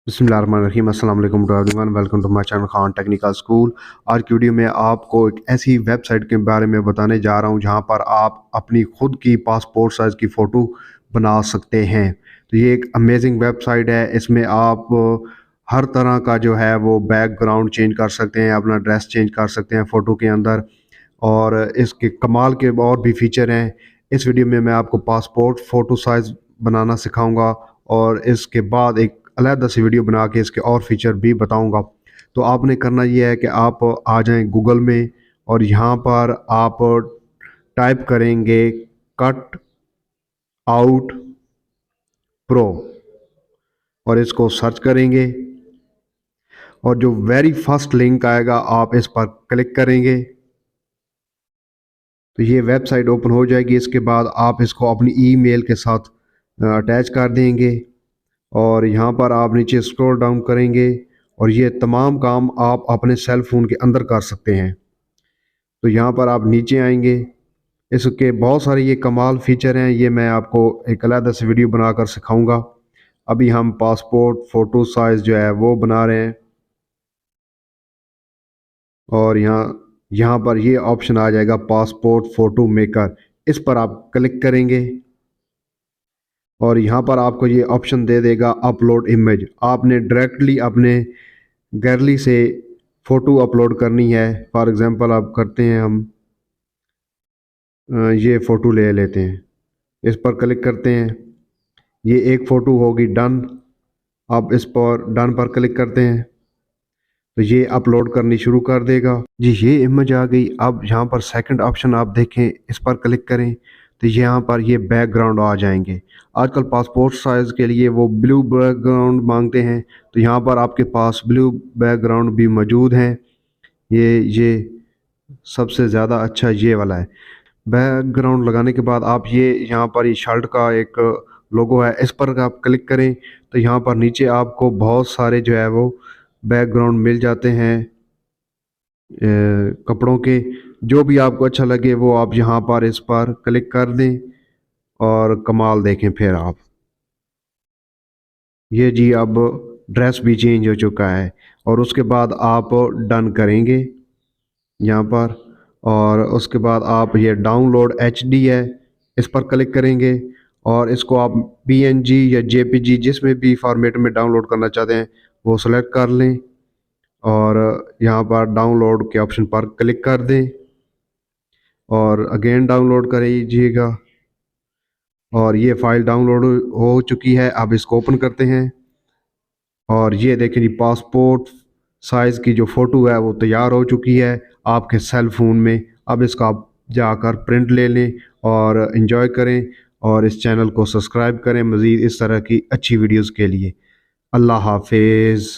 बिस्मिल्लाहिर्रहमानिर्रहीम अस्सलाम वालेकुम to everyone, welcome to my channel Khan technical school. आज की वीडियो में आपको एक ऐसी वेबसाइट के बारे में बताने जा रहा हूं जहां पर आप अपनी खुद की पासपोर्ट साइज़ की फ़ोटो बना सकते हैं। तो ये एक अमेजिंग वेबसाइट है। इसमें आप हर तरह का जो है वो बैकग्राउंड चेंज कर सकते हैं, अपना ड्रेस चेंज कर सकते हैं फ़ोटो के अंदर, और इसके कमाल के और भी फीचर हैं। इस वीडियो में मैं आपको पासपोर्ट फ़ोटो साइज़ बनाना सिखाऊंगा और इसके बाद एक अलग से वीडियो बना के इसके और फीचर भी बताऊंगा। तो आपने करना ये है कि आप आ जाएं गूगल में और यहाँ पर आप टाइप करेंगे कट आउट प्रो और इसको सर्च करेंगे और जो वेरी फर्स्ट लिंक आएगा आप इस पर क्लिक करेंगे तो ये वेबसाइट ओपन हो जाएगी। इसके बाद आप इसको अपनी ईमेल के साथ अटैच कर देंगे और यहाँ पर आप नीचे स्क्रॉल डाउन करेंगे और ये तमाम काम आप अपने सेल फ़ोन के अंदर कर सकते हैं। तो यहाँ पर आप नीचे आएंगे, इसके बहुत सारे ये कमाल फीचर हैं, ये मैं आपको एक अलग से वीडियो बनाकर सिखाऊंगा। अभी हम पासपोर्ट फ़ोटो साइज़ जो है वो बना रहे हैं और यहाँ पर ये ऑप्शन आ जाएगा पासपोर्ट फ़ोटो मेकर, इस पर आप क्लिक करेंगे और यहाँ पर आपको ये ऑप्शन दे देगा अपलोड इमेज। आपने डायरेक्टली अपने गैलरी से फ़ोटो अपलोड करनी है। फॉर एग्ज़ाम्पल आप करते हैं, हम ये फ़ोटो ले लेते हैं, इस पर क्लिक करते हैं, ये एक फ़ोटो होगी डन। आप इस पर डन पर क्लिक करते हैं तो ये अपलोड करनी शुरू कर देगा। जी, ये इमेज आ गई। अब यहाँ पर सेकंड ऑप्शन आप देखें, इस पर क्लिक करें तो यहाँ पर ये बैकग्राउंड आ जाएंगे। आजकल पासपोर्ट साइज़ के लिए वो ब्लू बैकग्राउंड मांगते हैं, तो यहाँ पर आपके पास ब्लू बैकग्राउंड भी मौजूद हैं। ये सबसे ज़्यादा अच्छा ये वाला है। बैकग्राउंड लगाने के बाद आप ये यहाँ पर ये शर्ट का एक लोगो है, इस पर आप क्लिक करें तो यहाँ पर नीचे आपको बहुत सारे जो है वो बैकग्राउंड मिल जाते हैं कपड़ों के। जो भी आपको अच्छा लगे वो आप यहाँ पर इस पर क्लिक कर दें और कमाल देखें फिर आप। ये जी अब ड्रेस भी चेंज हो चुका है और उसके बाद आप डन करेंगे यहाँ पर और उसके बाद आप ये डाउनलोड एचडी है, इस पर क्लिक करेंगे और इसको आप पीएनजी या जेपीजी जिसमें भी फॉर्मेट में डाउनलोड करना चाहते हैं वो सेलेक्ट कर लें और यहाँ पर डाउनलोड के ऑप्शन पर क्लिक कर दें और अगेन डाउनलोड करिएगा और ये फ़ाइल डाउनलोड हो चुकी है। अब इसको ओपन करते हैं और ये देखें जी, पासपोर्ट साइज़ की जो फ़ोटो है वो तैयार हो चुकी है आपके सेल फ़ोन में। अब इसका आप जाकर प्रिंट ले लें और एंजॉय करें और इस चैनल को सब्सक्राइब करें मज़ीद इस तरह की अच्छी वीडियोज़ के लिए। अल्लाह हाफिज़।